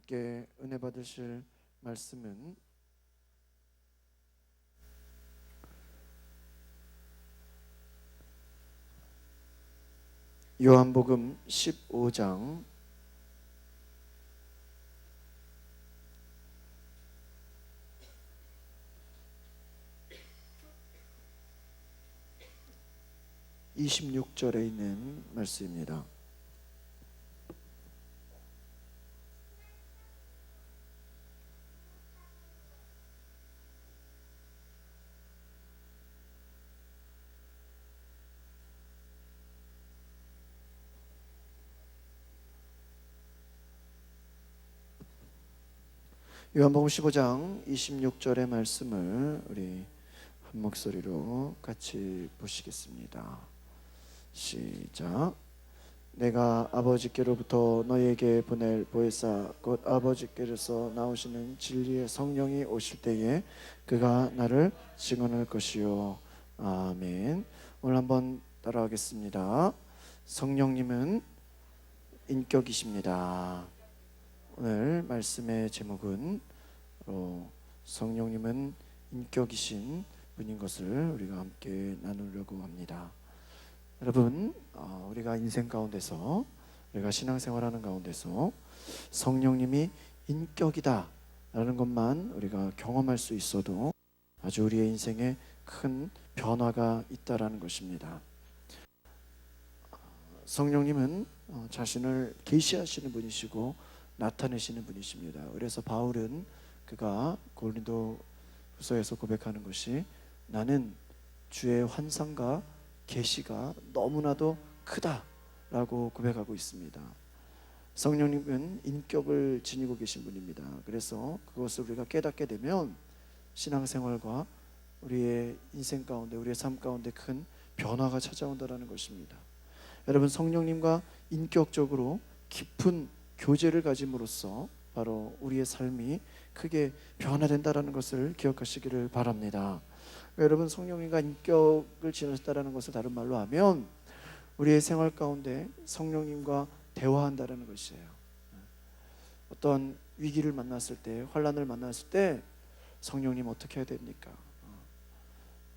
함께 은혜 받으실 말씀은 요한복음 15장 26절에 있는 말씀입니다. 요한복음 15장 26절의 말씀을 우리 한 목소리로 같이 보시겠습니다. 시작. 내가 아버지께로부터 너희에게 보낼 보혜사 곧 아버지께로서 나오시는 진리의 성령이 오실 때에 그가 나를 증언할 것이요. 아멘. 오늘 한번 따라하겠습니다. 성령님은 인격이십니다. 오늘 말씀의 제목은 성령님은 인격이신 분인 것을 우리가 함께 나누려고 합니다. 여러분, 우리가 인생 가운데서, 우리가 신앙생활하는 가운데서 성령님이 인격이다 라는 것만 우리가 경험할 수 있어도 아주 우리의 인생에 큰 변화가 있다라는 것입니다. 성령님은 자신을 계시하시는 분이시고 나타내시는 분이십니다. 그래서 바울은 그가 고린도후서에서 고백하는 것이 나는 주의 환상과 계시가 너무나도 크다라고 고백하고 있습니다. 성령님은 인격을 지니고 계신 분입니다. 그래서 그것을 우리가 깨닫게 되면 신앙생활과 우리의 인생 가운데, 우리의 삶 가운데 큰 변화가 찾아온다는 것입니다. 여러분, 성령님과 인격적으로 깊은 교제를 가짐으로써 바로 우리의 삶이 크게 변화된다는 것을 기억하시기를 바랍니다. 여러분, 성령님과 인격을 지니셨다는 것을 다른 말로 하면 우리의 생활 가운데 성령님과 대화한다는 것이에요. 어떤 위기를 만났을 때, 환난을 만났을 때 성령님 어떻게 해야 됩니까?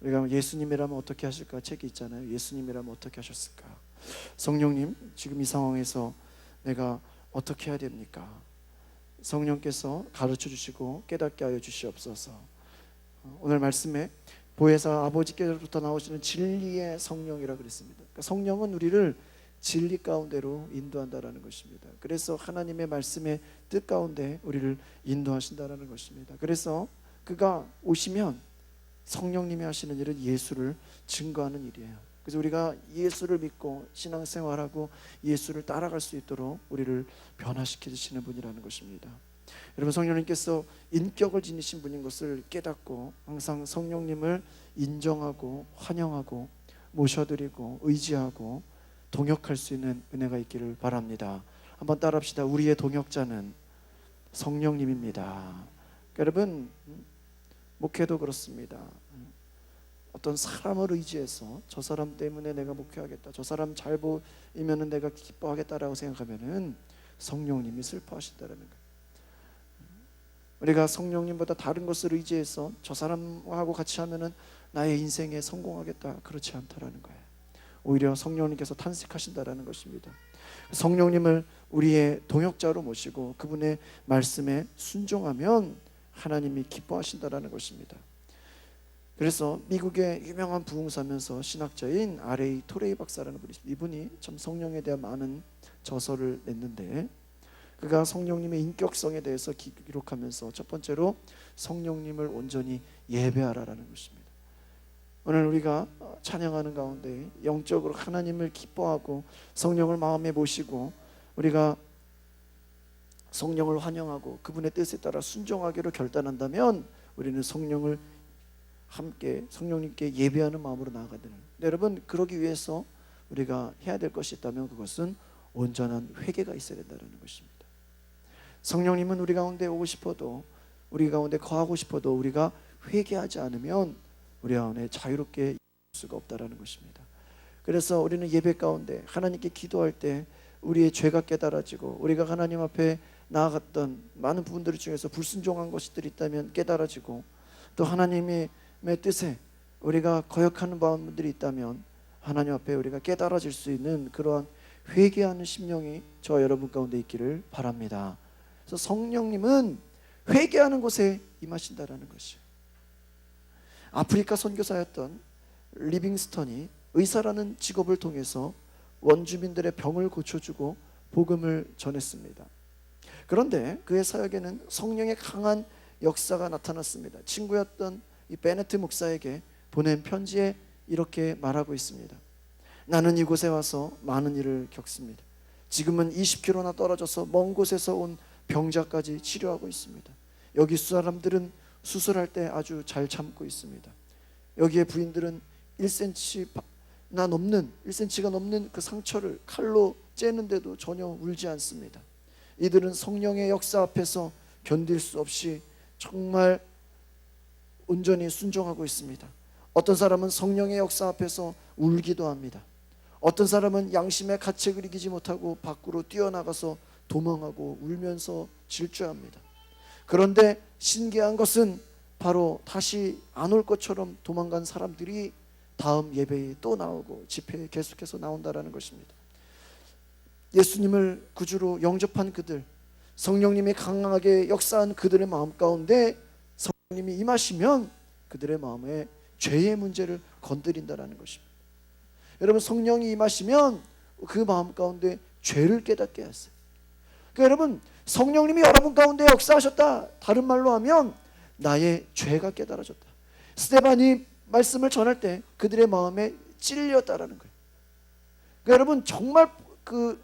우리가 예수님이라면 어떻게 하실까 책이 있잖아요. 예수님이라면 어떻게 하셨을까? 성령님, 지금 이 상황에서 내가 어떻게 해야 됩니까? 성령께서 가르쳐 주시고 깨닫게 하여 주시옵소서. 오늘 말씀에 보혜사 아버지께로부터 나오시는 진리의 성령이라고 그랬습니다. 그러니까 성령은 우리를 진리 가운데로 인도한다라는 것입니다. 그래서 하나님의 말씀의 뜻 가운데 우리를 인도하신다라는 것입니다. 그래서 그가 오시면 성령님이 하시는 일은 예수를 증거하는 일이에요. 그래서 우리가 예수를 믿고 신앙생활하고 예수를 따라갈 수 있도록 우리를 변화시켜 주시는 분이라는 것입니다. 여러분, 성령님께서 인격을 지니신 분인 것을 깨닫고 항상 성령님을 인정하고 환영하고 모셔드리고 의지하고 동역할 수 있는 은혜가 있기를 바랍니다. 한번 따라합시다. 우리의 동역자는 성령님입니다. 여러분, 목회도 그렇습니다. 어떤 사람을 의지해서 저 사람 때문에 내가 목회하겠다, 저 사람 잘 보이면 내가 기뻐하겠다라고 생각하면은 성령님이 슬퍼하신다는 거예요. 우리가 성령님보다 다른 것을 의지해서 저 사람하고 같이 하면은 나의 인생에 성공하겠다, 그렇지 않다라는 거예요. 오히려 성령님께서 탄식하신다라는 것입니다. 성령님을 우리의 동역자로 모시고 그분의 말씀에 순종하면 하나님이 기뻐하신다라는 것입니다. 그래서 미국의 유명한 부흥사면서 신학자인 R.A. 토레이 박사라는 분이 있습니다. 이분이 참 성령에 대한 많은 저서를 냈는데 그가 성령님의 인격성에 대해서 기록하면서 첫 번째로 성령님을 온전히 예배하라라는 것입니다. 오늘 우리가 찬양하는 가운데 영적으로 하나님을 기뻐하고 성령을 마음에 모시고 우리가 성령을 환영하고 그분의 뜻에 따라 순종하기로 결단한다면 우리는 성령을 함께 성령님께 예배하는 마음으로 나아가야 되는. 여러분, 그러기 위해서 우리가 해야 될 것이 있다면 그것은 온전한 회개가 있어야 된다는 것입니다. 성령님은 우리 가운데 오고 싶어도, 우리 가운데 거하고 싶어도 우리가 회개하지 않으면 우리 가운데 자유롭게 있을 수가 없다는 것입니다. 그래서 우리는 예배 가운데 하나님께 기도할 때 우리의 죄가 깨달아지고 우리가 하나님 앞에 나아갔던 많은 부분들 중에서 불순종한 것들이 있다면 깨달아지고, 또 하나님의 뜻에 우리가 거역하는 부분들이 있다면 하나님 앞에 우리가 깨달아질 수 있는 그러한 회개하는 심령이 저와 여러분 가운데 있기를 바랍니다. 그래서 성령님은 회개하는 곳에 임하신다라는 것이에요. 아프리카 선교사였던 리빙스턴이 의사라는 직업을 통해서 원주민들의 병을 고쳐주고 복음을 전했습니다. 그런데 그의 사역에는 성령의 강한 역사가 나타났습니다. 친구였던 이 베네트 목사에게 보낸 편지에 이렇게 말하고 있습니다. 나는 이곳에 와서 많은 일을 겪습니다. 지금은 20km나 떨어져서 먼 곳에서 온 병자까지 치료하고 있습니다. 여기 사람들은 수술할 때 아주 잘 참고 있습니다. 여기에 부인들은 1cm가 넘는 그 상처를 칼로 째는데도 전혀 울지 않습니다. 이들은 성령의 역사 앞에서 견딜 수 없이 정말 온전히 순종하고 있습니다. 어떤 사람은 성령의 역사 앞에서 울기도 합니다. 어떤 사람은 양심의 가책을 이기지 못하고 밖으로 뛰어나가서 도망하고 울면서 질주합니다. 그런데 신기한 것은 바로 다시 안 올 것처럼 도망간 사람들이 다음 예배에 또 나오고 집회에 계속해서 나온다라는 것입니다. 예수님을 구주로 영접한 그들, 성령님이 강하게 역사한 그들의 마음 가운데 성령님이 임하시면 그들의 마음에 죄의 문제를 건드린다라는 것입니다. 여러분, 성령이 임하시면 그 마음 가운데 죄를 깨닫게 하세요. 그러니까 여러분, 성령님이 여러분 가운데 역사하셨다, 다른 말로 하면 나의 죄가 깨달아졌다. 스데반이 말씀을 전할 때 그들의 마음에 찔렸다라는 거예요. 그러니까 여러분, 정말 그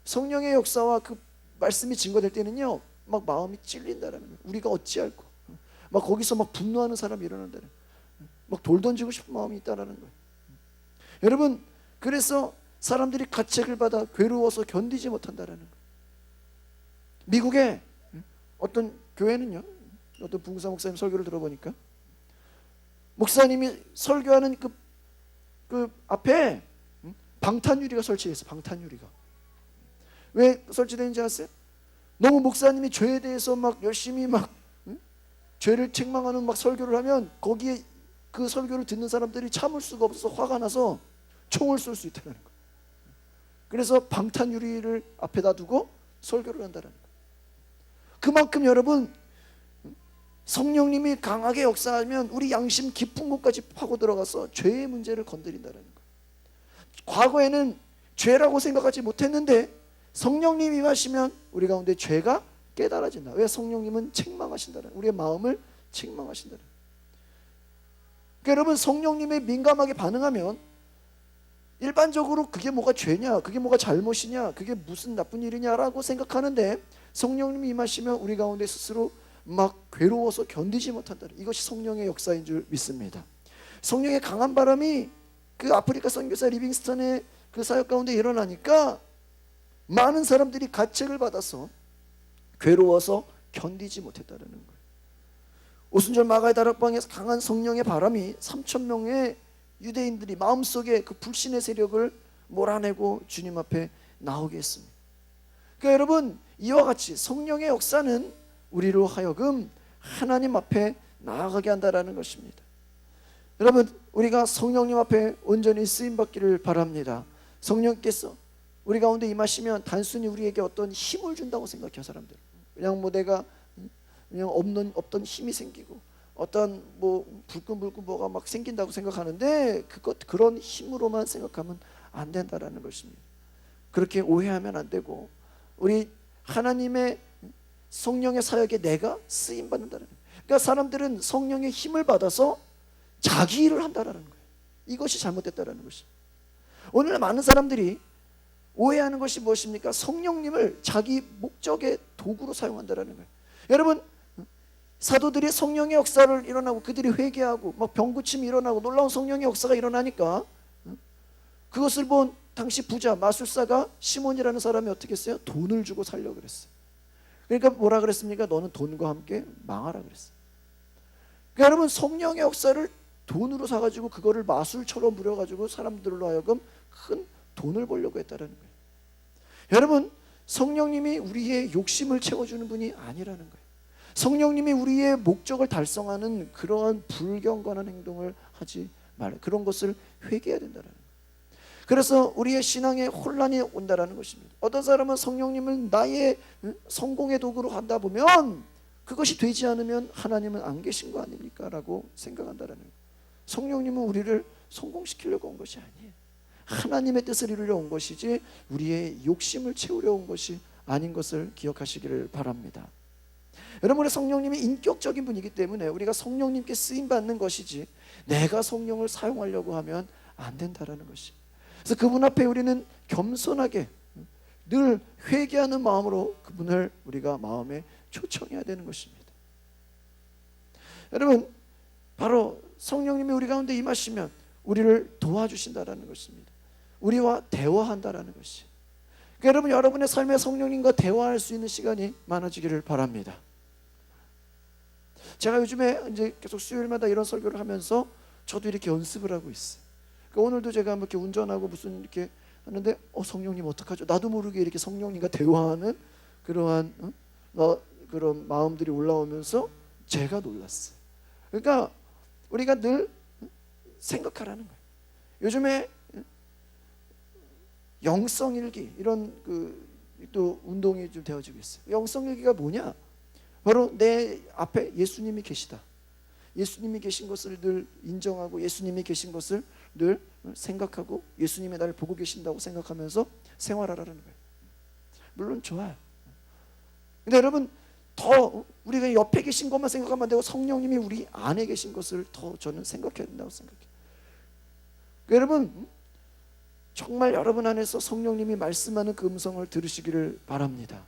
성령의 역사와 그 말씀이 증거될 때는요, 막 마음이 찔린다라는 거예요. 우리가 어찌할꼬, 막 거기서 막 분노하는 사람이 일어난다는 거예요. 막 돌 던지고 싶은 마음이 있다라는 거예요. 여러분, 그래서 사람들이 가책을 받아 괴로워서 견디지 못한다라는 거예요. 미국의 어떤 교회는요, 어떤 부흥사 목사님 설교를 들어보니까 목사님이 설교하는 그 앞에 방탄유리가 설치됐어요. 방탄유리가 왜 설치되는지 아세요? 너무 목사님이 죄에 대해서 막 열심히 막 죄를 책망하는 막 설교를 하면 거기에 그 설교를 듣는 사람들이 참을 수가 없어서 화가 나서 총을 쏠 수 있다는 거예요. 그래서 방탄유리를 앞에다 두고 설교를 한다는 거예요. 그만큼 여러분, 성령님이 강하게 역사하면 우리 양심 깊은 곳까지 파고 들어가서 죄의 문제를 건드린다는 거예요. 과거에는 죄라고 생각하지 못했는데 성령님이 임하시면 우리 가운데 죄가 깨달아진다. 왜? 성령님은 책망하신다는, 우리의 마음을 책망하신다는. 그러니까 여러분, 성령님의 민감하게 반응하면 일반적으로 그게 뭐가 죄냐, 그게 뭐가 잘못이냐, 그게 무슨 나쁜 일이냐라고 생각하는데 성령님이 임하시면 우리 가운데 스스로 막 괴로워서 견디지 못한다는, 이것이 성령의 역사인 줄 믿습니다. 성령의 강한 바람이 그 아프리카 선교사 리빙스턴의 그 사역 가운데 일어나니까 많은 사람들이 가책을 받아서 괴로워서 견디지 못했다는 거예요. 오순절 마가의 다락방에서 강한 성령의 바람이 3,000명의 유대인들이 마음속에 그 불신의 세력을 몰아내고 주님 앞에 나오게 했습니다. 그러니까 여러분, 이와 같이 성령의 역사는 우리로 하여금 하나님 앞에 나아가게 한다라는 것입니다. 여러분, 우리가 성령님 앞에 온전히 쓰임받기를 바랍니다. 성령께서 우리 가운데 임하시면 단순히 우리에게 어떤 힘을 준다고 생각해요, 사람들. 그냥 뭐 내가 그냥 없던 힘이 생기고 어떤 뭐 불끈불끈 뭐가 막 생긴다고 생각하는데 그런 힘으로만 생각하면 안 된다라는 것입니다. 그렇게 오해하면 안 되고, 우리 하나님의 성령의 사역에 내가 쓰임 받는다는 거예요. 그러니까 사람들은 성령의 힘을 받아서 자기 일을 한다라는 거예요. 이것이 잘못됐다라는 것이죠. 오늘 많은 사람들이 오해하는 것이 무엇입니까? 성령님을 자기 목적의 도구로 사용한다라는 거예요. 여러분, 사도들이 성령의 역사를 일어나고 그들이 회개하고 막 병고침이 일어나고 놀라운 성령의 역사가 일어나니까 그것을 본 당시 부자 마술사가 시몬이라는 사람이 어떻게 했어요? 돈을 주고 살려고 그랬어요. 그러니까 뭐라 그랬습니까? 너는 돈과 함께 망하라 그랬어요. 그러니까 여러분, 성령의 역사를 돈으로 사가지고 그거를 마술처럼 부려가지고 사람들로 하여금 큰 돈을 벌려고 했다는 거예요. 여러분, 성령님이 우리의 욕심을 채워주는 분이 아니라는 거예요. 성령님이 우리의 목적을 달성하는 그러한 불경건한 행동을 하지 말아요. 그런 것을 회개해야 된다는 거예요. 그래서 우리의 신앙에 혼란이 온다는 것입니다. 어떤 사람은 성령님을 나의 성공의 도구로 한다 보면 그것이 되지 않으면 하나님은 안 계신 거 아닙니까? 라고 생각한다는 거예요. 성령님은 우리를 성공시키려고 온 것이 아니에요. 하나님의 뜻을 이루려 온 것이지 우리의 욕심을 채우려 온 것이 아닌 것을 기억하시기를 바랍니다. 여러분, 우리 성령님이 인격적인 분이기 때문에 우리가 성령님께 쓰임받는 것이지 내가 성령을 사용하려고 하면 안 된다는 것이. 그래서 그분 앞에 우리는 겸손하게 늘 회개하는 마음으로 그분을 우리가 마음에 초청해야 되는 것입니다. 여러분, 바로 성령님이 우리 가운데 임하시면 우리를 도와주신다는 것입니다. 우리와 대화한다는 것이. 그러니까 여러분, 여러분의 삶에 성령님과 대화할 수 있는 시간이 많아지기를 바랍니다. 제가 요즘에 이제 계속 수요일마다 이런 설교를 하면서 저도 이렇게 연습을 하고 있어요. 그러니까 오늘도 제가 이렇게 운전하고 무슨 이렇게 하는데 성령님 어떡하죠? 나도 모르게 이렇게 성령님과 대화하는 그러한 그런 마음들이 올라오면서 제가 놀랐어요. 그러니까 우리가 늘 생각하라는 거예요. 요즘에 영성일기 이런 또 운동이 좀 되어지고 있어요. 영성일기가 뭐냐? 바로 내 앞에 예수님이 계시다. 예수님이 계신 것을 늘 인정하고 예수님이 계신 것을 늘 생각하고 예수님이 나를 보고 계신다고 생각하면서 생활하라는 거예요. 물론 좋아요. 근데 여러분, 더 우리가 옆에 계신 것만 생각하면 안 되고 성령님이 우리 안에 계신 것을 더 저는 생각해야 된다고 생각해요. 여러분, 정말 여러분 안에서 성령님이 말씀하는 그 음성을 들으시기를 바랍니다.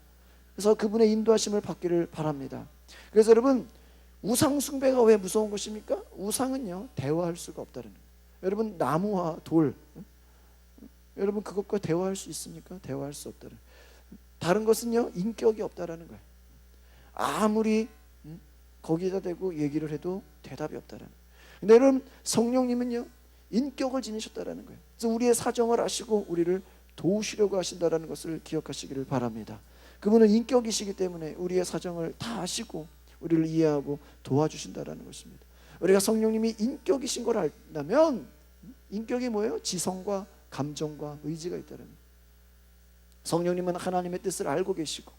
그래서 그분의 인도하심을 받기를 바랍니다. 그래서 여러분, 우상 숭배가 왜 무서운 것입니까? 우상은요, 대화할 수가 없다는 거예요. 여러분, 나무와 돌, 여러분 그것과 대화할 수 있습니까? 대화할 수 없다는 거예요. 다른 것은요, 인격이 없다라는 거예요. 아무리 거기다 대고 얘기를 해도 대답이 없다라는 거예요. 근데 여러분, 성령님은요, 인격을 지니셨다라는 거예요. 그래서 우리의 사정을 아시고 우리를 도우시려고 하신다라는 것을 기억하시기를 바랍니다. 그분은 인격이시기 때문에 우리의 사정을 다 아시고 우리를 이해하고 도와주신다라는 것입니다. 우리가 성령님이 인격이신 걸 알다면, 인격이 뭐예요? 지성과 감정과 의지가 있다는 거예요. 성령님은 하나님의 뜻을 알고 계시고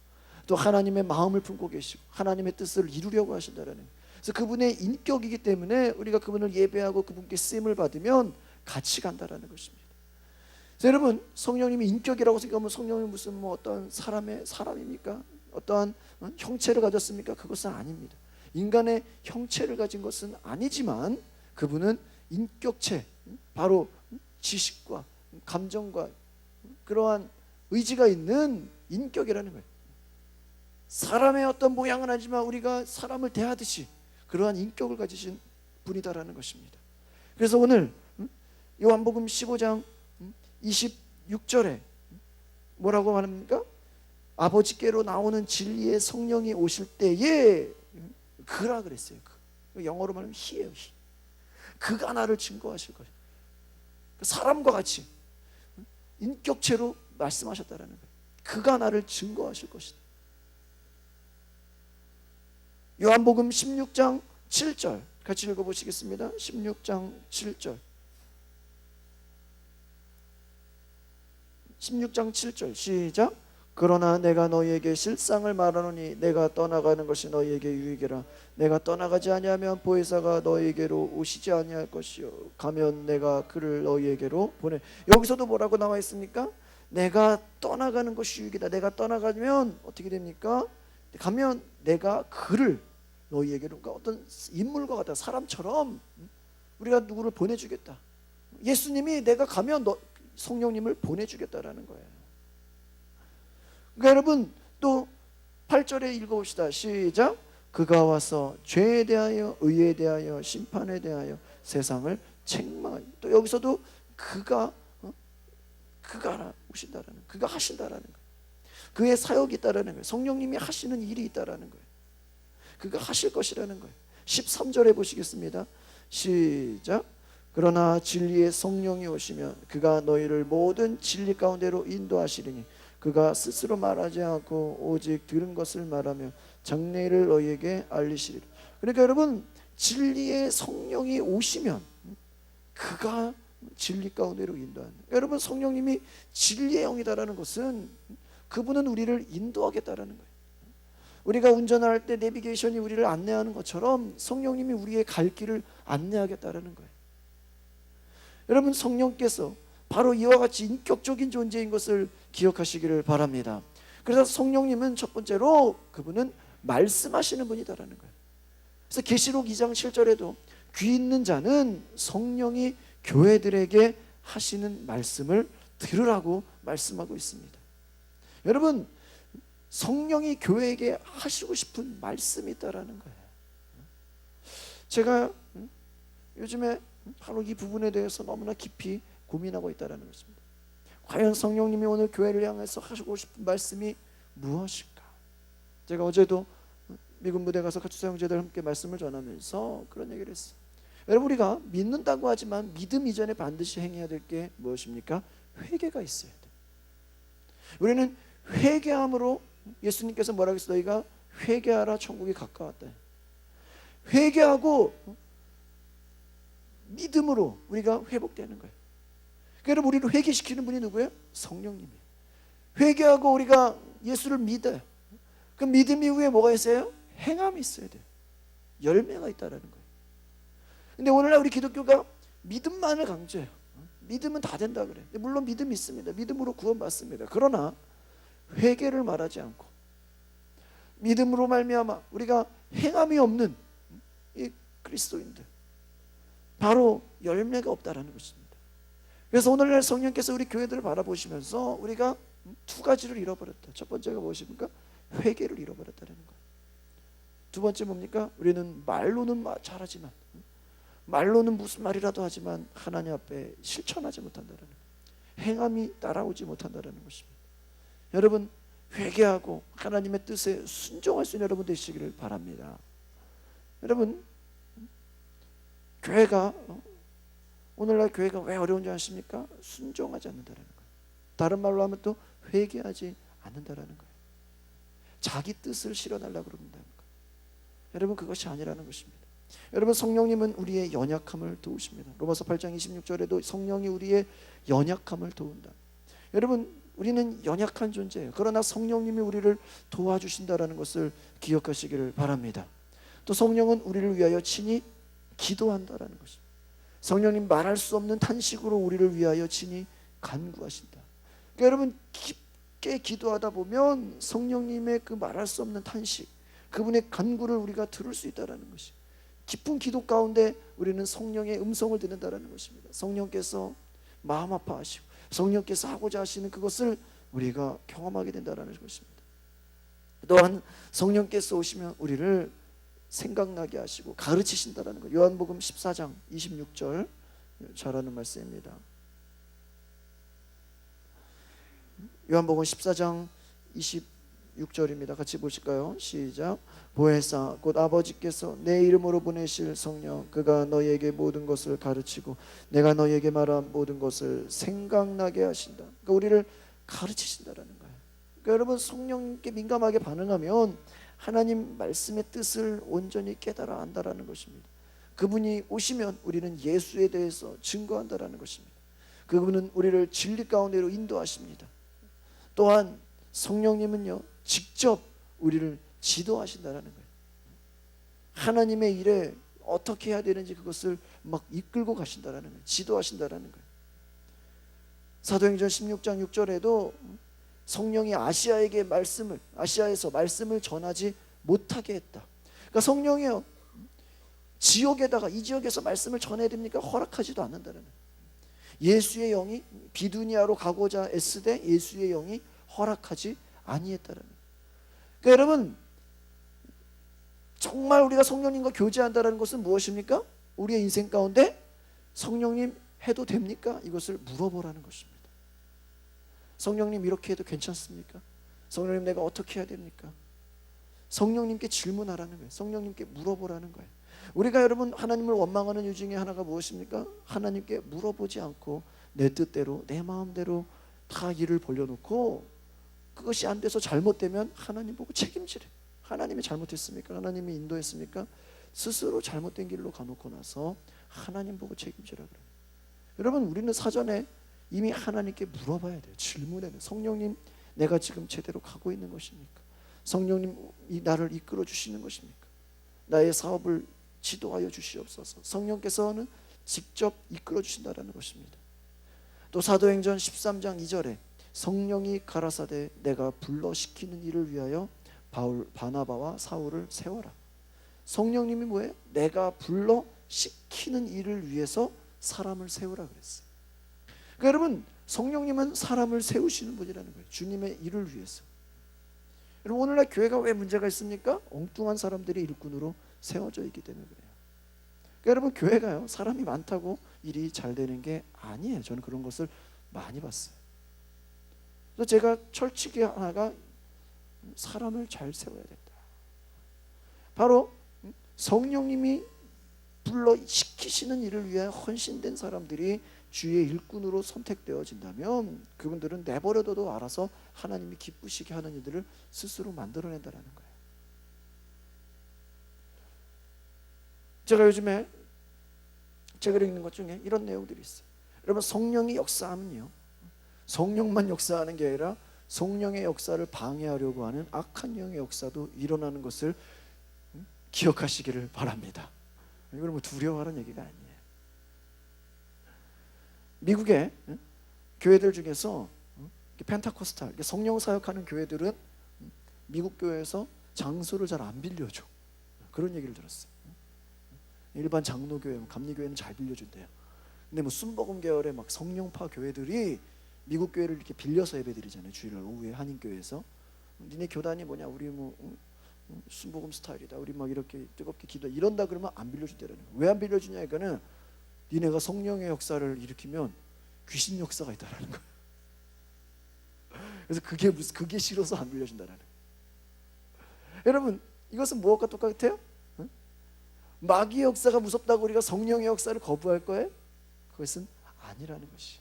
또 하나님의 마음을 품고 계시고 하나님의 뜻을 이루려고 하신다는 거예요. 그래서 그분의 인격이기 때문에 우리가 그분을 예배하고 그분께 쓰임을 받으면 같이 간다라는 것입니다. 그래서 여러분, 성령님이 인격이라고 생각하면 성령이 무슨 어떤 사람입니까? 어떠한 형체를 가졌습니까? 그것은 아닙니다. 인간의 형체를 가진 것은 아니지만 그분은 인격체, 바로 지식과 감정과 그러한 의지가 있는 인격이라는 거예요. 사람의 어떤 모양은 아니지만 우리가 사람을 대하듯이 그러한 인격을 가지신 분이다라는 것입니다. 그래서 오늘 요한복음 15장 26절에 뭐라고 말합니까? 아버지께로 나오는 진리의 성령이 오실 때에 그라 그랬어요. 영어로 말하면 He예요. He. 그가 나를 증거하실 거예요. 사람과 같이 인격체로 말씀하셨다라는 거예요. 그가 나를 증거하실 것이다. 요한복음 16장 7절 같이 읽어보시겠습니다. 16장 7절 16장 7절 시작. 그러나 내가 너희에게 실상을 말하노니 내가 떠나가는 것이 너희에게 유익이라. 내가 떠나가지 아니하면 보혜사가 너희에게로 오시지 아니할 것이요 가면 내가 그를 너희에게로 보내. 여기서도 뭐라고 나와 있습니까? 내가 떠나가는 것이 유익이다. 내가 떠나가면 어떻게 됩니까? 가면 내가 그를 너희에게로, 그러니까 어떤 인물과 같다, 사람처럼 우리가 누구를 보내주겠다. 예수님이 내가 가면 성령님을 보내주겠다라는 거예요. 그러니까 여러분, 또 8절에 읽어봅시다. 시작. 그가 와서 죄에 대하여 의에 대하여 심판에 대하여 세상을 책망하니. 또 여기서도 그가 오신다라는 거예요. 그가 하신다라는 거예요. 그의 사역이 있다라는 거예요. 성령님이 하시는 일이 있다라는 거예요. 그가 하실 것이라는 거예요. 13절에 보시겠습니다. 시작. 그러나 진리의 성령이 오시면 그가 너희를 모든 진리 가운데로 인도하시리니 그가 스스로 말하지 않고 오직 들은 것을 말하며 장래일을 너희에게 알리시리라. 그러니까 여러분, 진리의 성령이 오시면 그가 진리 가운데로 인도하는, 여러분 성령님이 진리의 영이다라는 것은 그분은 우리를 인도하겠다라는 거예요. 우리가 운전할 때 내비게이션이 우리를 안내하는 것처럼 성령님이 우리의 갈 길을 안내하겠다라는 거예요. 여러분, 성령께서 바로 이와 같이 인격적인 존재인 것을 기억하시기를 바랍니다. 그래서 성령님은 첫 번째로 그분은 말씀하시는 분이다라는 거예요. 그래서 계시록 2장 7절에도 귀 있는 자는 성령이 교회들에게 하시는 말씀을 들으라고 말씀하고 있습니다. 여러분, 성령이 교회에게 하시고 싶은 말씀이 있다라는 거예요. 제가 요즘에 바로 이 부분에 대해서 너무나 깊이 고민하고 있다는 것입니다. 과연 성령님이 오늘 교회를 향해서 하시고 싶은 말씀이 무엇일까? 제가 어제도 미군 부대 가서 가출 사용자들 함께 말씀을 전하면서 그런 얘기를 했어요. 여러분, 우리가 믿는다고 하지만 믿음 이전에 반드시 행해야 될 게 무엇입니까? 회개가 있어야 돼. 우리는 회개함으로, 예수님께서 뭐라고 했어요? 너희가 회개하라, 천국이 가까웠다. 회개하고 믿음으로 우리가 회복되는 거예요. 그러니까 우리를 회개시키는 분이 누구예요? 성령님이에요. 회개하고 우리가 예수를 믿어요. 그 믿음 이후에 뭐가 있어요? 행함이 있어야 돼요. 열매가 있다라는 거예요. 근데 오늘날 우리 기독교가 믿음만을 강조해요. 믿으면 다 된다 그래. 물론 믿음이 있습니다. 믿음으로 구원받습니다. 그러나 회개를 말하지 않고 믿음으로 말미암아 우리가 행함이 없는 이 그리스도인들, 바로 열매가 없다라는 것입니다. 그래서 오늘날 성령께서 우리 교회들을 바라보시면서 우리가 두 가지를 잃어버렸다. 첫 번째가 무엇입니까? 회개를 잃어버렸다는 거예요. 두 번째 뭡니까? 우리는 말로는 잘하지만, 말로는 무슨 말이라도 하지만 하나님 앞에 실천하지 못한다는 거예요. 행함이 따라오지 못한다는 것입니다. 여러분, 회개하고 하나님의 뜻에 순종할 수 있는 여러분 되시기를 바랍니다. 여러분, 교회가, 오늘날 교회가 왜 어려운지 아십니까? 순종하지 않는다는 거예요. 다른 말로 하면 또 회개하지 않는다는 거예요. 자기 뜻을 실현하려고 그런다는 거예요. 여러분, 그것이 아니라는 것입니다. 여러분, 성령님은 우리의 연약함을 도우십니다. 로마서 8장 26절에도 성령이 우리의 연약함을 도운다. 여러분, 우리는 연약한 존재예요. 그러나 성령님이 우리를 도와주신다는 것을 기억하시기를 바랍니다. 또 성령은 우리를 위하여 친히 기도한다라는 것입니다. 성령님 말할 수 없는 탄식으로 우리를 위하여 친히 간구하신다. 그러니까 여러분, 깊게 기도하다 보면 성령님의 그 말할 수 없는 탄식, 그분의 간구를 우리가 들을 수 있다는 것이, 깊은 기도 가운데 우리는 성령의 음성을 듣는다는 것입니다. 성령께서 마음 아파하시고 성령께서 하고자 하시는 그것을 우리가 경험하게 된다는 것입니다. 또한 성령께서 오시면 우리를 생각나게 하시고 가르치신다는 것. 요한복음 14장 26절 잘 아는 말씀입니다. 요한복음 14장 26절입니다. 같이 보실까요? 시작. 보혜사 곧 아버지께서 내 이름으로 보내실 성령, 그가 너희에게 모든 것을 가르치고 내가 너희에게 말한 모든 것을 생각나게 하신다. 그러니까 우리를 가르치신다라는 거예요. 그러니까 여러분, 성령님께 민감하게 반응하면 하나님 말씀의 뜻을 온전히 깨달아 안다라는 것입니다. 그분이 오시면 우리는 예수에 대해서 증거한다라는 것입니다. 그분은 우리를 진리 가운데로 인도하십니다. 또한 성령님은요, 직접 우리를 지도하신다라는 거예요. 하나님의 일에 어떻게 해야 되는지 그것을 막 이끌고 가신다라는 거예요. 지도하신다라는 거예요. 사도행전 16장 6절에도 성령이 아시아에서 말씀을 전하지 못하게 했다. 그러니까 성령이요, 지역에다가 이 지역에서 말씀을 전해야 됩니까? 허락하지도 않는다는 거예요. 예수의 영이 비두니아로 가고자 애쓰되 예수의 영이 허락하지 아니했다는 거예요. 그러니까 여러분, 정말 우리가 성령님과 교제한다는 것은 무엇입니까? 우리의 인생 가운데 성령님 해도 됩니까? 이것을 물어보라는 것입니다. 성령님 이렇게 해도 괜찮습니까? 성령님 내가 어떻게 해야 됩니까? 성령님께 질문하라는 거예요. 성령님께 물어보라는 거예요. 우리가 여러분 하나님을 원망하는 이유 중에 하나가 무엇입니까? 하나님께 물어보지 않고 내 뜻대로 내 마음대로 다 일을 벌려놓고 그것이 안 돼서 잘못되면 하나님 보고 책임지래. 하나님이 잘못했습니까? 하나님이 인도했습니까? 스스로 잘못된 길로 가놓고 나서 하나님 보고 책임지라 그래요. 여러분, 우리는 사전에 이미 하나님께 물어봐야 돼요. 질문해야 돼요. 성령님, 내가 지금 제대로 가고 있는 것입니까? 성령님, 나를 이끌어 주시는 것입니까? 나의 사업을 지도하여 주시옵소서. 성령께서는 직접 이끌어 주신다라는 것입니다. 또 사도행전 13장 2절에 성령이 가라사대 내가 불러시키는 일을 위하여 바나바와 사울을 세워라. 성령님이 뭐예요? 내가 불러시키는 일을 위해서 사람을 세우라 그랬어요. 그러니까 여러분, 성령님은 사람을 세우시는 분이라는 거예요. 주님의 일을 위해서. 여러분, 오늘날 교회가 왜 문제가 있습니까? 엉뚱한 사람들이 일꾼으로 세워져 있기 때문에 그래요. 그러니까 여러분, 교회가요, 사람이 많다고 일이 잘 되는 게 아니에요. 저는 그런 것을 많이 봤어요. 그래서 제가 철칙이 하나가 사람을 잘 세워야 된다. 바로 성령님이 불러 시키시는 일을 위해 헌신된 사람들이 주의 일꾼으로 선택되어진다면 그분들은 내버려둬도 알아서 하나님이 기쁘시게 하는 일들을 스스로 만들어낸다는 거예요. 제가 요즘에 책을 읽는 것 중에 이런 내용들이 있어요. 여러분, 성령이 역사하면요, 성령만 역사하는 게 아니라 성령의 역사를 방해하려고 하는 악한 영의 역사도 일어나는 것을 기억하시기를 바랍니다. 이걸 뭐 두려워하는 얘기가 아니에요. 미국의 교회들 중에서 펜타코스탈, 성령 사역하는 교회들은 미국 교회에서 장소를 잘 안 빌려줘. 그런 얘기를 들었어요. 일반 장로교회, 감리교회는 잘 빌려준대요. 근데 뭐 순복음 계열의 막 성령파 교회들이 미국 교회를 이렇게 빌려서 예배드리잖아요. 주일날 오후에 한인교회에서. 니네 교단이 뭐냐, 우리 뭐 순복음 스타일이다, 우리 막 이렇게 뜨겁게 기도 이런다 그러면 안 빌려준다는 거예요. 왜 안 빌려주냐? 이거는 니네가 성령의 역사를 일으키면 귀신 역사가 있다라는 거예요. 그래서 그게 싫어서 안 빌려준다라는 거예요. 여러분, 이것은 무엇과 똑같아요? 마귀의 역사가 무섭다고 우리가 성령의 역사를 거부할 거예요? 그것은 아니라는 것이.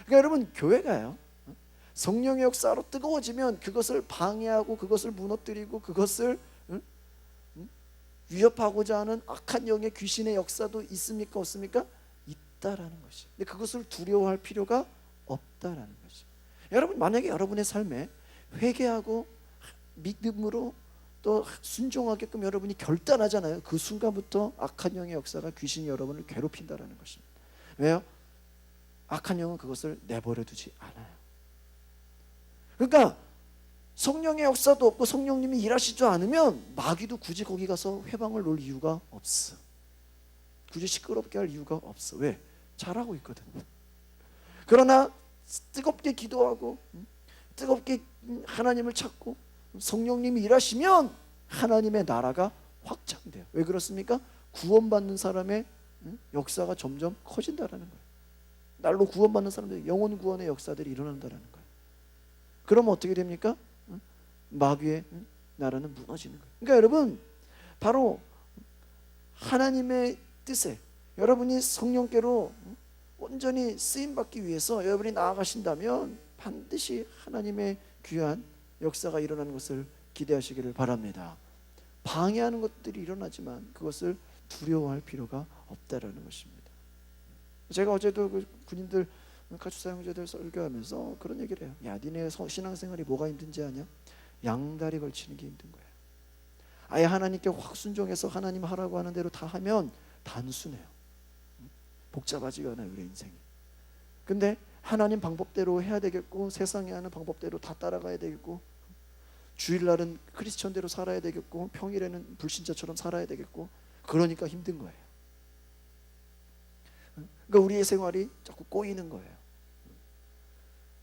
그러니까 여러분, 교회가요, 성령의 역사로 뜨거워지면 그것을 방해하고 그것을 무너뜨리고 그것을 위협하고자 하는 악한 영의 귀신의 역사도 있습니까? 없습니까? 있다라는 것이. 근데 그것을 두려워할 필요가 없다라는 것이. 여러분, 만약에 여러분의 삶에 회개하고 믿음으로 또 순종하게끔 여러분이 결단하잖아요. 그 순간부터 악한 영의 역사가, 귀신이 여러분을 괴롭힌다라는 것입니다. 왜요? 악한 영은 그것을 내버려 두지 않아요. 그러니까 성령의 역사도 없고 성령님이 일하시지 않으면 마귀도 굳이 거기 가서 회방을 놓을 이유가 없어. 굳이 시끄럽게 할 이유가 없어. 왜? 잘하고 있거든. 그러나 뜨겁게 기도하고 뜨겁게 하나님을 찾고 성령님이 일하시면 하나님의 나라가 확장돼요. 왜 그렇습니까? 구원받는 사람의 역사가 점점 커진다라는 거예요. 날로 구원받는 사람들, 영혼 구원의 역사들이 일어난다라는 거예요. 그러면 어떻게 됩니까? 마귀의 나라는 무너지는 거예요. 그러니까 여러분, 바로 하나님의 뜻에 여러분이 성령께로 온전히 쓰임받기 위해서 여러분이 나아가신다면 반드시 하나님의 귀한 역사가 일어나는 것을 기대하시기를 바랍니다. 방해하는 것들이 일어나지만 그것을 두려워할 필요가 없다라는 것입니다. 제가 어제도 그 군인들, 가축사 형제들 설교하면서 그런 얘기를 해요. 야, 니네 신앙생활이 뭐가 힘든지 아냐? 양다리 걸치는 게 힘든 거야. 아예 하나님께 확 순종해서 하나님 하라고 하는 대로 다 하면 단순해요. 복잡하지가 않아요, 우리 인생이. 근데 하나님 방법대로 해야 되겠고, 세상이 하는 방법대로 다 따라가야 되겠고, 주일날은 크리스천대로 살아야 되겠고, 평일에는 불신자처럼 살아야 되겠고, 그러니까 힘든 거예요. 그러니까 우리의 생활이 자꾸 꼬이는 거예요.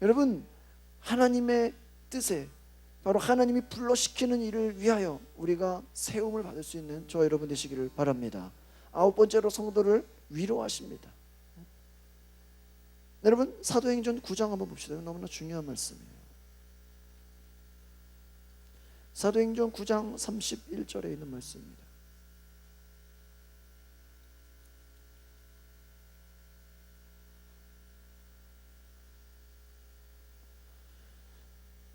여러분, 하나님의 뜻에, 바로 하나님이 불러시키는 일을 위하여 우리가 세움을 받을 수 있는 저와 여러분 되시기를 바랍니다. 9번째로 성도를 위로하십니다. 여러분, 사도행전 9장 한번 봅시다. 너무나 중요한 말씀이에요. 사도행전 9장 31절에 있는 말씀입니다.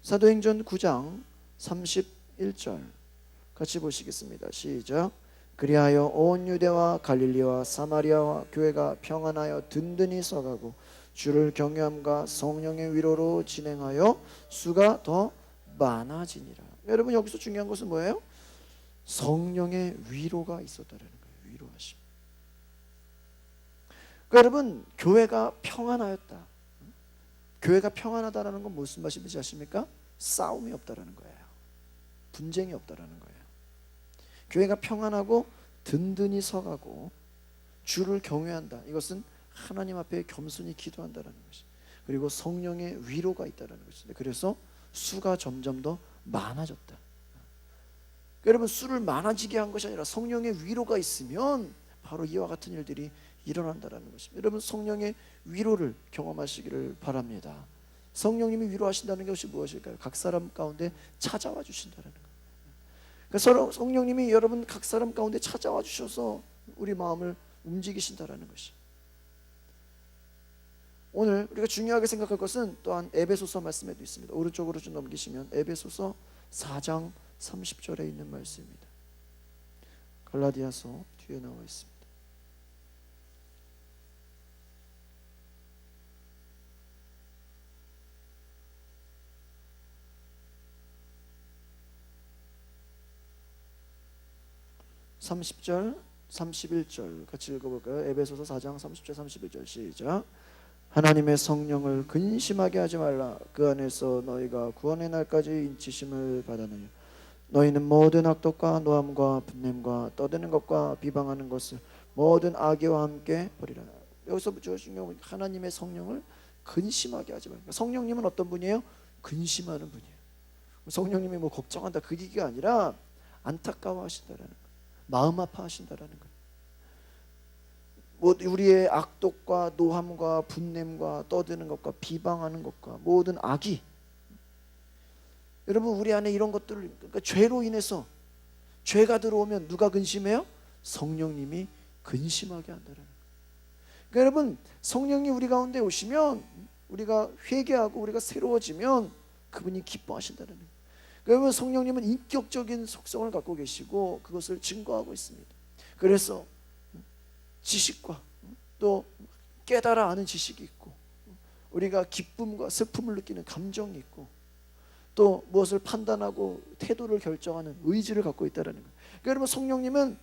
사도행전 9장 31절 같이 보시겠습니다. 시작. 그리하여 온 유대와 갈릴리와 사마리아와 교회가 평안하여 든든히 서가고 주를 경외함과 성령의 위로로 진행하여 수가 더 많아지니라. 여러분, 여기서 중요한 것은 뭐예요? 성령의 위로가 있었다는 거예요. 위로하심. 그러니까 여러분, 교회가 평안하였다. 교회가 평안하다라는 건 무슨 말씀인지 아십니까? 싸움이 없다라는 거예요. 분쟁이 없다라는 거예요. 교회가 평안하고 든든히 서가고 주를 경외한다. 이것은 하나님 앞에 겸손히 기도한다라는 것이, 그리고 성령의 위로가 있다라는 것인데, 그래서 수가 점점 더 많아졌다. 여러분, 수를 많아지게 한 것이 아니라 성령의 위로가 있으면 바로 이와 같은 일들이 일어난다라는 것입니다. 여러분, 성령의 위로를 경험하시기를 바랍니다. 성령님이 위로하신다는 것이 무엇일까요? 각 사람 가운데 찾아와 주신다는 것. 그러니까 성령님이 여러분 각 사람 가운데 찾아와 주셔서 우리 마음을 움직이신다라는 것이. 오늘 우리가 중요하게 생각할 것은 또한 에베소서 말씀에도 있습니다. 오른쪽으로 좀 넘기시면 에베소서 4장 30절에 있는 말씀입니다. 갈라디아서 뒤에 나와 있습니다. (30절) 31절 같이 읽어볼까요? 에베소서 4장 30절 31절 시작. 하나님의 성령을 근심하게 하지 말라. 그 안에서 너희가 구원의 날까지 인치심을 받았느냐. 너희는 모든 악독과 노함과 분냄과 떠드는 것과 비방하는 것을 모든 악의와 함께 버리라. 여기서 중요한 건 하나님의 성령을 근심하게 하지 말라. 성령님은 어떤 분이에요? 근심하는 분이에요. 성령님이 뭐 걱정한다 그 얘기가 아니라 안타까워하신다라는 거예요. 마음 아파하신다라는 거예요. 뭐 우리의 악독과 노함과 분냄과 떠드는 것과 비방하는 것과 모든 악이, 여러분 우리 안에 이런 것들을, 그러니까 죄로 인해서 죄가 들어오면 누가 근심해요? 성령님이 근심하게 한다는 거예요. 그러니까 여러분, 성령이 우리 가운데 오시면 우리가 회개하고 우리가 새로워지면 그분이 기뻐하신다는 거예요. 그러면 성령님은 인격적인 속성을 갖고 계시고 그것을 증거하고 있습니다. 그래서 지식과 또 깨달아 아는 지식이 있고, 우리가 기쁨과 슬픔을 느끼는 감정이 있고, 또 무엇을 판단하고 태도를 결정하는 의지를 갖고 있다는 거예요. 그러니까 여러분, 성령님은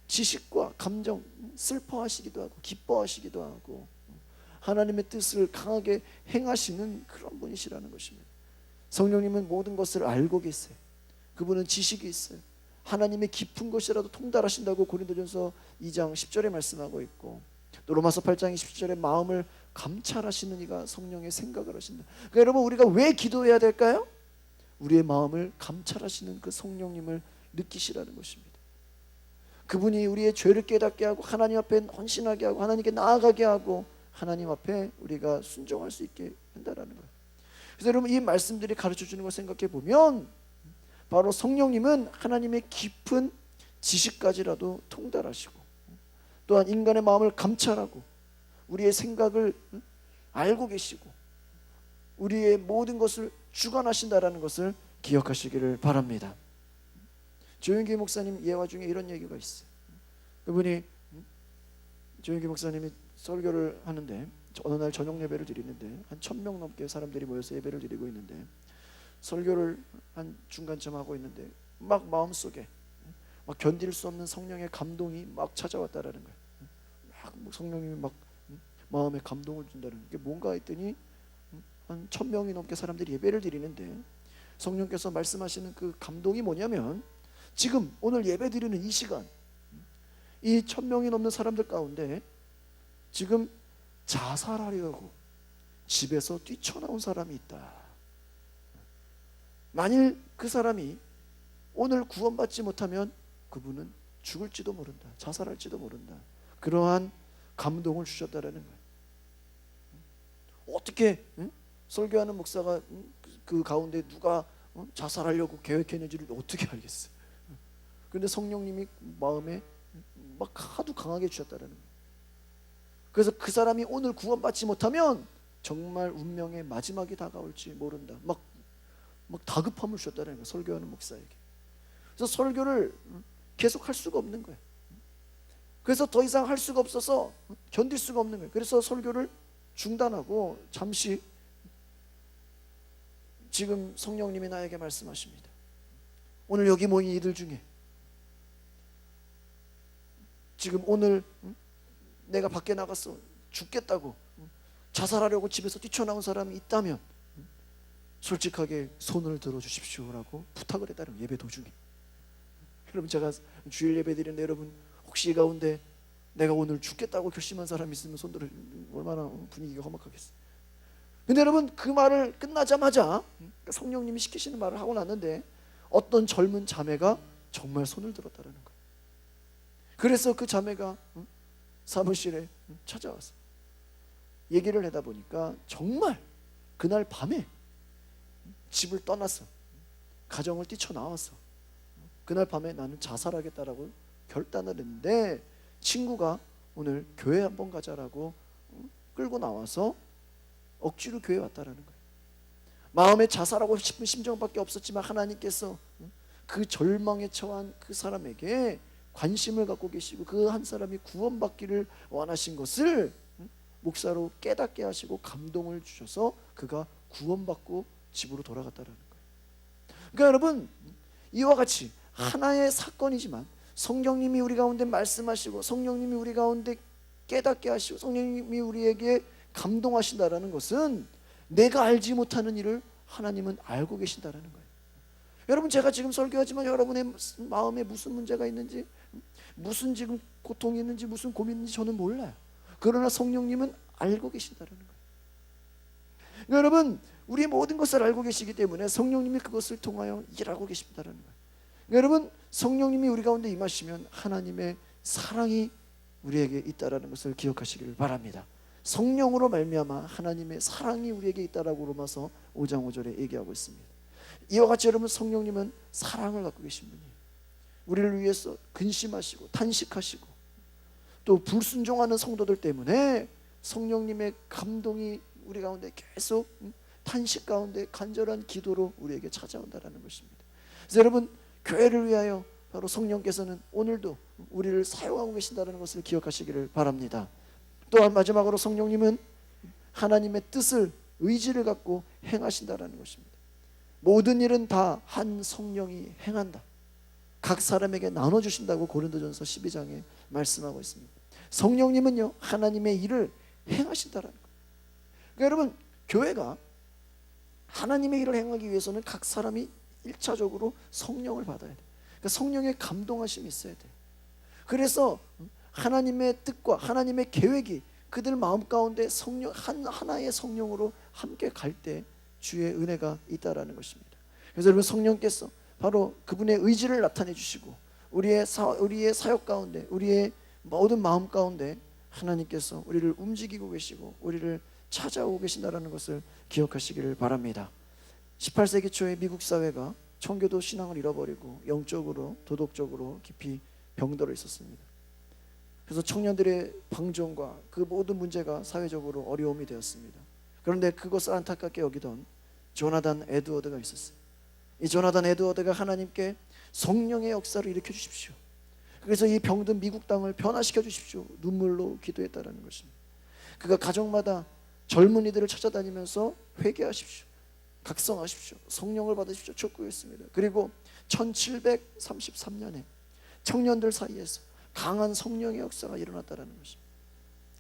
지식과 감정, 슬퍼하시기도 하고 기뻐하시기도 하고 하나님의 뜻을 강하게 행하시는 그런 분이시라는 것입니다. 성령님은 모든 것을 알고 계세요. 그분은 지식이 있어요. 하나님의 깊은 것이라도 통달하신다고 고린도전서 2장 10절에 말씀하고 있고, 또 로마서 8장 27절에 마음을 감찰하시는 이가 성령의 생각을 하신다. 그러니까 여러분, 우리가 왜 기도해야 될까요? 우리의 마음을 감찰하시는 그 성령님을 느끼시라는 것입니다. 그분이 우리의 죄를 깨닫게 하고 하나님 앞에 헌신하게 하고 하나님께 나아가게 하고 하나님 앞에 우리가 순종할 수 있게 한다라는 거예요. 그래서 여러분, 이 말씀들이 가르쳐 주는 걸 생각해 보면 바로 성령님은 하나님의 깊은 지식까지라도 통달하시고, 또한 인간의 마음을 감찰하고 우리의 생각을 알고 계시고 우리의 모든 것을 주관하신다라는 것을 기억하시기를 바랍니다. 조영기 목사님 예화 중에 이런 얘기가 있어요. 그분이, 조영기 목사님이 설교를 하는데 어느 날 저녁 예배를 드리는데 한 1000명 넘게 사람들이 모여서 예배를 드리고 있는데, 설교를 한 중간쯤 하고 있는데 막 마음속에 막 견딜 수 없는 성령의 감동이 막 찾아왔다라는 거예요. 막 성령님이 막 마음에 감동을 준다는 게 뭔가 했더니 한 1000명이 넘게 사람들이 예배를 드리는데 성령께서 말씀하시는 그 감동이 뭐냐면, 지금 오늘 예배 드리는 이 시간 이 1000명이 넘는 사람들 가운데 지금 자살하려고 집에서 뛰쳐나온 사람이 있다. 만일 그 사람이 오늘 구원받지 못하면 그분은 죽을지도 모른다. 자살할지도 모른다. 그러한 감동을 주셨다라는 거예요. 어떻게 설교하는 목사가 그 가운데 누가 자살하려고 계획했는지를 어떻게 알겠어요? 그런데 성령님이 마음에 막 하도 강하게 주셨다라는 거예요. 그래서 그 사람이 오늘 구원받지 못하면 정말 운명의 마지막이 다가올지 모른다. 막 막 다급함을 주셨다는 거예요. 설교하는 목사에게. 그래서 설교를 계속 할 수가 없는 거예요. 그래서 더 이상 할 수가 없어서 견딜 수가 없는 거예요. 그래서 설교를 중단하고 잠시 지금 성령님이 나에게 말씀하십니다. 오늘 여기 모인 이들 중에 지금 오늘 내가 밖에 나가서 죽겠다고 자살하려고 집에서 뛰쳐나온 사람이 있다면 솔직하게 손을 들어주십시오라고 부탁을 했다는 예배 도중에. 여러분, 제가 주일 예배 드리는 여러분, 혹시 이 가운데 내가 오늘 죽겠다고 결심한 사람이 있으면 손 들어. 얼마나 분위기가 험악하겠어요. 근데 여러분, 그 말을 끝나자마자 성령님이 시키시는 말을 하고 났는데 어떤 젊은 자매가 정말 손을 들었다는 거예요. 그래서 그 자매가 사무실에 찾아왔어요. 얘기를 하다 보니까 정말 그날 밤에 집을 떠났어. 가정을 뛰쳐나왔어. 그날 밤에 나는 자살하겠다라고 결단을 했는데 친구가 오늘 교회 한번 가자라고 끌고 나와서 억지로 교회에 왔다라는 거예요. 마음에 자살하고 싶은 심정밖에 없었지만 하나님께서 그 절망에 처한 그 사람에게 관심을 갖고 계시고 그 한 사람이 구원받기를 원하신 것을 목사로 깨닫게 하시고 감동을 주셔서 그가 구원받고 집으로 돌아갔다라는 거예요. 그러니까 여러분, 이와 같이 하나의 사건이지만 성령님이 우리 가운데 말씀하시고 성령님이 우리 가운데 깨닫게 하시고 성령님이 우리에게 감동하신다라는 것은 내가 알지 못하는 일을 하나님은 알고 계신다라는 거예요. 여러분, 제가 지금 설교하지만 여러분의 마음에 무슨 문제가 있는지, 무슨 지금 고통이 있는지, 무슨 고민이 있는지 저는 몰라요. 그러나 성령님은 알고 계신다라는 거예요. 그러니까 여러분, 우리의 모든 것을 알고 계시기 때문에 성령님이 그것을 통하여 일하고 계십니다라는 거예요. 그러니까 여러분, 성령님이 우리 가운데 임하시면 하나님의 사랑이 우리에게 있다라는 것을 기억하시기를 바랍니다. 성령으로 말미암아 하나님의 사랑이 우리에게 있다라고 로마서 5장 5절에 얘기하고 있습니다. 이와 같이 여러분, 성령님은 사랑을 갖고 계신 분이에요. 우리를 위해서 근심하시고 탄식하시고 또 불순종하는 성도들 때문에 성령님의 감동이 우리 가운데 계속 탄식 가운데 간절한 기도로 우리에게 찾아온다는 것입니다. 그래서 여러분, 교회를 위하여 바로 성령께서는 오늘도 우리를 사용하고 계신다는 것을 기억하시기를 바랍니다. 또한 마지막으로 성령님은 하나님의 뜻을, 의지를 갖고 행하신다는 것입니다. 모든 일은 다 한 성령이 행한다. 각 사람에게 나눠주신다고 고린도전서 12장에 말씀하고 있습니다. 성령님은요, 하나님의 일을 행하신다는 거예요. 그러니까 여러분, 교회가 하나님의 일을 행하기 위해서는 각 사람이 1차적으로 성령을 받아야 돼요. 그러니까 성령의 감동하심이 있어야 돼요. 그래서 하나님의 뜻과 하나님의 계획이 그들 마음 가운데 성령 하나의 성령으로 함께 갈 때 주의 은혜가 있다라는 것입니다. 그래서 여러분, 성령께서 바로 그분의 의지를 나타내 주시고 우리의 사역 가운데, 우리의 모든 마음 가운데 하나님께서 우리를 움직이고 계시고 우리를 찾아오고 계신다라는 것을 기억하시기를 바랍니다. 18세기 초에 미국 사회가 청교도 신앙을 잃어버리고 영적으로 도덕적으로 깊이 병들어 있었습니다. 그래서 청년들의 방종과 그 모든 문제가 사회적으로 어려움이 되었습니다. 그런데 그것을 안타깝게 여기던 조나단 에드워드가 있었어요. 이 조나단 에드워드가 하나님께 성령의 역사를 일으켜 주십시오, 그래서 이 병든 미국 땅을 변화시켜 주십시오, 눈물로 기도했다는 것입니다. 그가 가정마다 젊은이들을 찾아다니면서 회개하십시오, 각성하십시오, 성령을 받으십시오 촉구했습니다. 그리고 1733년에 청년들 사이에서 강한 성령의 역사가 일어났다는 것입니다.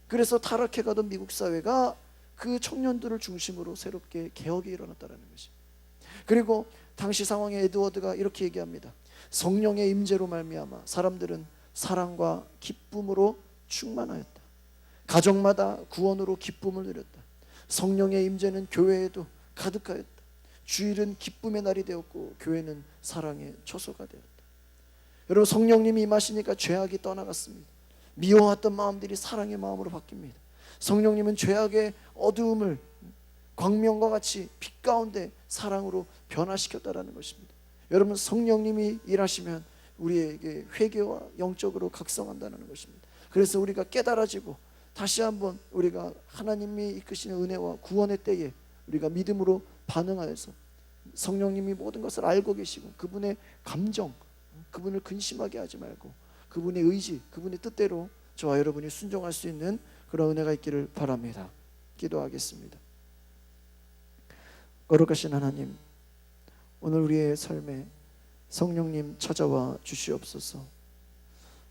그래서 타락해가던 미국 사회가 그 청년들을 중심으로 새롭게 개혁이 일어났다는 것입니다. 그리고 당시 상황에 에드워드가 이렇게 얘기합니다. 성령의 임재로 말미암아 사람들은 사랑과 기쁨으로 충만하였다. 가정마다 구원으로 기쁨을 누렸다. 성령의 임재는 교회에도 가득하였다. 주일은 기쁨의 날이 되었고 교회는 사랑의 초소가 되었다. 여러분, 성령님이 임하시니까 죄악이 떠나갔습니다. 미워했던 마음들이 사랑의 마음으로 바뀝니다. 성령님은 죄악의 어두움을 광명과 같이 빛 가운데 사랑으로 변화시켰다라는 것입니다. 여러분, 성령님이 일하시면 우리에게 회개와 영적으로 각성한다는 것입니다. 그래서 우리가 깨달아지고 다시 한번 우리가 하나님이 이끄시는 은혜와 구원의 때에 우리가 믿음으로 반응하여서 성령님이 모든 것을 알고 계시고 그분의 감정, 그분을 근심하게 하지 말고 그분의 의지, 그분의 뜻대로 저와 여러분이 순종할 수 있는 그런 은혜가 있기를 바랍니다. 기도하겠습니다. 거룩하신 하나님, 오늘 우리의 삶에 성령님 찾아와 주시옵소서.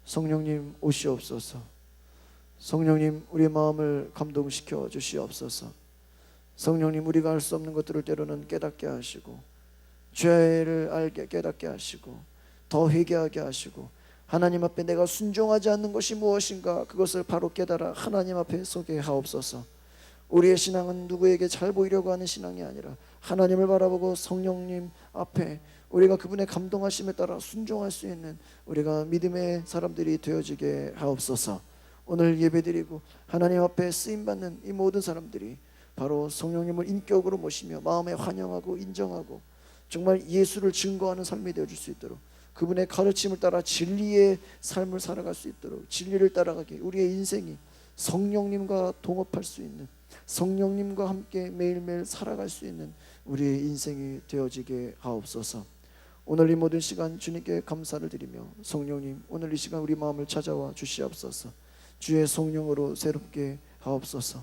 성령님 오시옵소서. 성령님 우리의 마음을 감동시켜 주시옵소서. 성령님 우리가 알 수 없는 것들을 때로는 깨닫게 하시고 죄를 알게 깨닫게 하시고 더 회개하게 하시고 하나님 앞에 내가 순종하지 않는 것이 무엇인가 그것을 바로 깨달아 하나님 앞에 서게 하옵소서. 우리의 신앙은 누구에게 잘 보이려고 하는 신앙이 아니라 하나님을 바라보고 성령님 앞에 우리가 그분의 감동하심에 따라 순종할 수 있는 우리가 믿음의 사람들이 되어지게 하옵소서. 오늘 예배드리고 하나님 앞에 쓰임받는 이 모든 사람들이 바로 성령님을 인격으로 모시며 마음에 환영하고 인정하고 정말 예수를 증거하는 삶이 되어질 수 있도록 그분의 가르침을 따라 진리의 삶을 살아갈 수 있도록 진리를 따라가게 우리의 인생이 성령님과 동업할 수 있는 성령님과 함께 매일매일 살아갈 수 있는 우리의 인생이 되어지게 하옵소서. 오늘 이 모든 시간 주님께 감사를 드리며 성령님 오늘 이 시간 우리 마음을 찾아와 주시옵소서. 주의 성령으로 새롭게 하옵소서.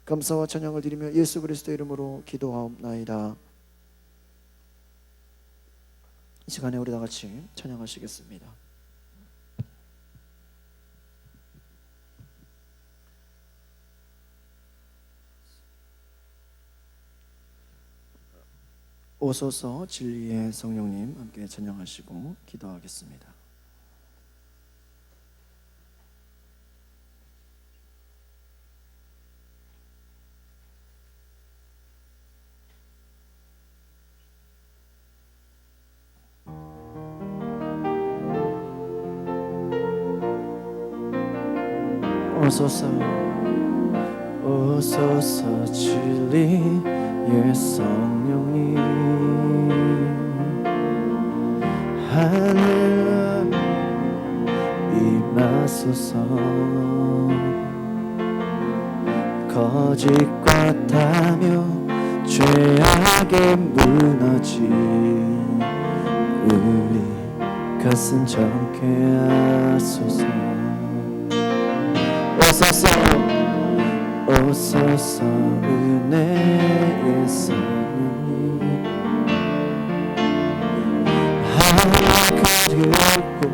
감사와 찬양을 드리며 예수 그리스도의 이름으로 기도하옵나이다. 이 시간에 우리 다 같이 찬양하시겠습니다. 오소서 진리의 성령님 함께 찬양하시고 기도하겠습니다. 오소서 오소서 진리의 성령님 하늘 임하소서. 거짓 같다며 죄악에 무너진 우리 가슴 적게 하소서. 오소서 오소서 은혜의 성령님 하늘 가리고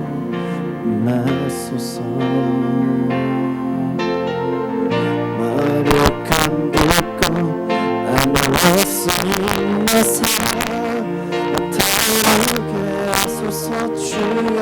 나소서. 머리감 긁고 안아왔으니 내 삶 나타나게 하소서. 주여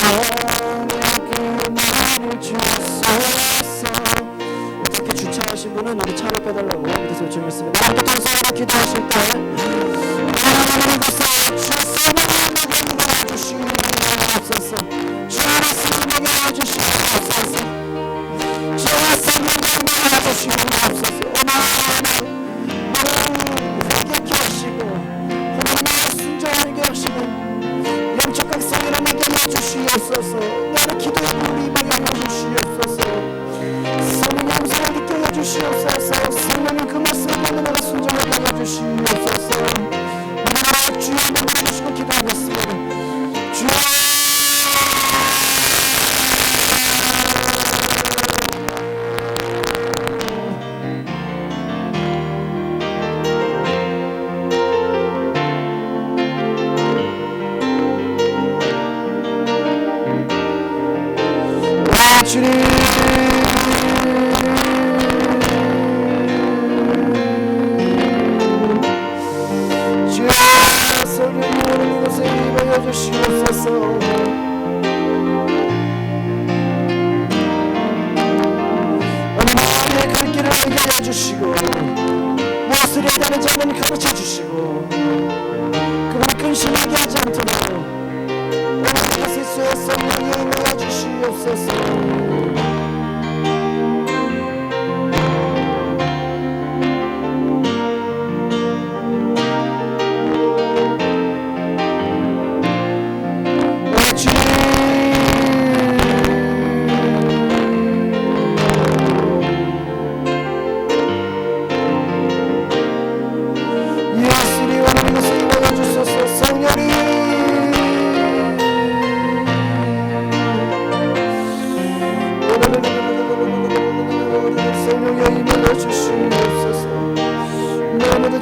영광의 그날을 주소서. 필요하신 분은 우리 차를 빼달라고 밑에서 요청했습니다. 나부터 동서로 기도하실 때 하나님 것을 주의 성령을 주시옵소서. 주의 성령을 주시옵소서. 주의 성령을 주시옵소서. 오늘 회개케 하시고 하나님의 순종하게 하시는 영적 각성을 나게 해주시옵소서. 나를 기도의 물이 임하게 해주시옵소서. 성령의 음성을 느끼게 해주시옵소서. 성령의 그 말씀을 듣는 나를 순종하게 해주시옵소서. 나를 주의 이름으로 부르시고 기도하겠습니다. 주여 주님 주여 성령으로 이곳에 임하여 주시옵소서. 하나님의 갈 길을 알게 해주시고 무엇을 해야 되는지 하나님 가르쳐 주시고 그분이 근심하게 하지 않도록 오늘 예수의 성령이 임하여 주시옵소서.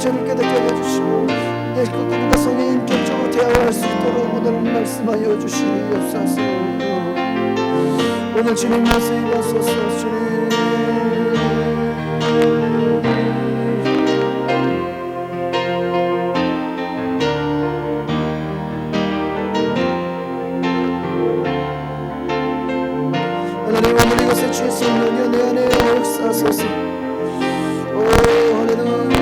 저를 깨닫게 해주시고 내 그분과 성에 인격적으로 대화할 수 있도록 오늘 말씀하여 주시옵소서. 오늘 주님 말씀 임하소서. 주님 하나님 오늘 이곳에 주의 성령이 내 안에 역사하소서. 오 할렐루야.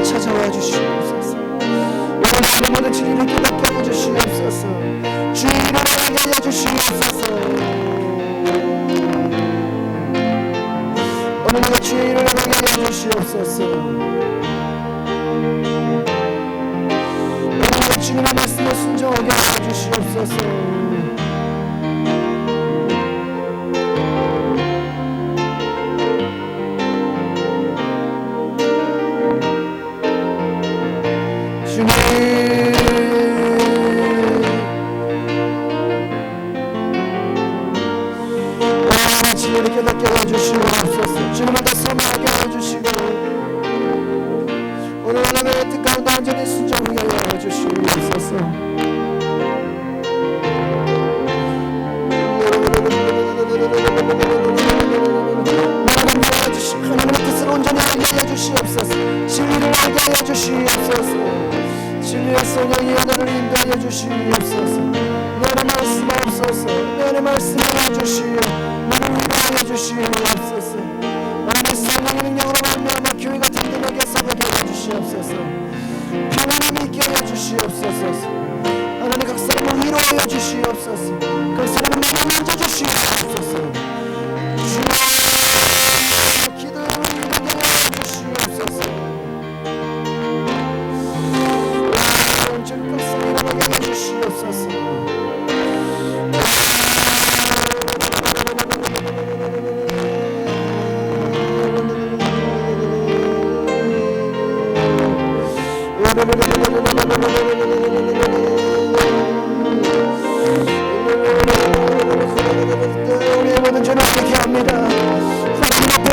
찾아와 주시옵소서. 오늘 모든 진리를 깨닫게 해주시옵소서. 주의를 알게 해주시옵소서. 오늘 주의를 알게 해주시옵소서. 오늘 주님의 말씀에 순종하게 해주시옵소서. 진리를 깨닫게 해주시옵소서. 주님을 더 섬하게 해주시고 오늘 하나님의 뜻 가운데 완전히 순종하게 해주시옵소서. 하나님의 뜻을 온전히 알게 해주시옵소서. 진리를 알게 해주시옵소서. 진리의 성령이 오늘을 인도해 주시옵소서. 너의 말씀하옵소서. 너의 말씀을 해주시오. 해주시옵소서. 하나님의 성령의 능력으로 말미암아 교회가 든든하게 서게 해주시옵소서. 평안함이 있게 해주시옵소서. 하나님 각 사람을 위로하여 주시옵소서. 각 사람을 만져 주시옵소서. 주여 기도를 이루게 해주시옵소서. 온전히 각 사람을 일어나게 해주시옵소서. 우리의 모든 죄를 회개케 합니다. 하나님 앞에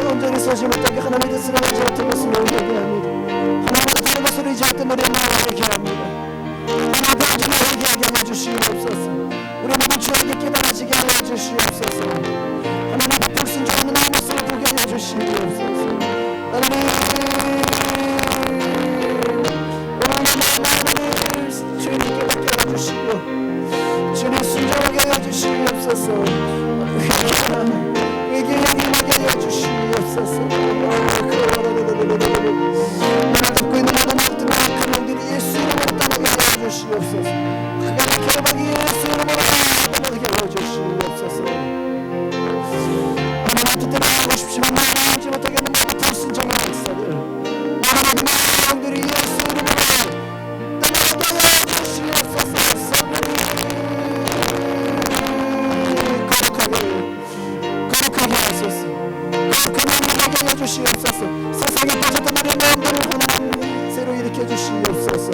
온전히 서지 못하게 하나님의 뜻을 알지 않던 것을 회개하게 합니다. 하나님의 뜻을 것을 의지했던 우리의 마음을 회개합니다. 하나님 앞에 온전히 회개하게 해주시옵소서. 우리 모든 죄에게 깨달아지게 해주시옵소서. 하나님 앞에 불순종하는 나의 모습을 보게 해주시옵소서. 하나님 주님 깨닫게 해주시옵소서. 주시옵소서. 하나님 기도하기 예수 이름으로 떠나게 하여 주시옵소서. 하나님 뜻대로 하고 싶지만 하지 못하겠는 모든 불순종의 역사들 하나님 마음들이 예수 이름으로 떠나게 하여 주시옵소서. 거룩하게 하소서. 거룩한 마음을 주시옵소서. 세상에 빠졌던 우리의 마음들을 하나님 새로 일으켜 주시옵소서.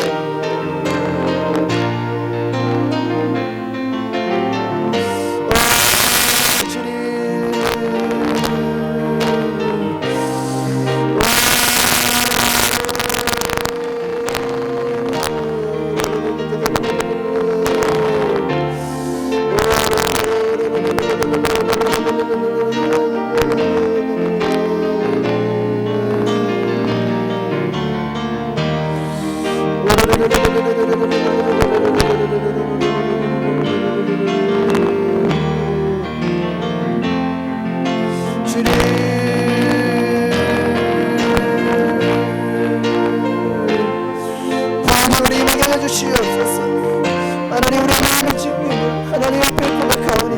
하나님 우리 마음의 증명 하나님 앞에 고백하오니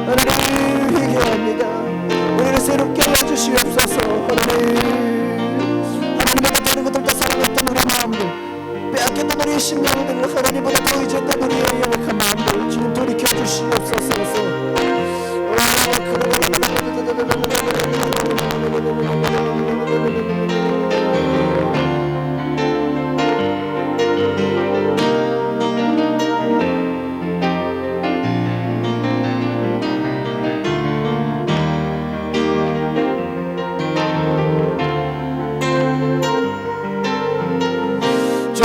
하나님 회개합니다. 우리를 새롭게 하여 주시옵소서. 하나님에게 다른 것들과 사랑했던 우리 마음들 빼앗겼던 우리의 심령들을 하나님보다 더 의지했던 우리의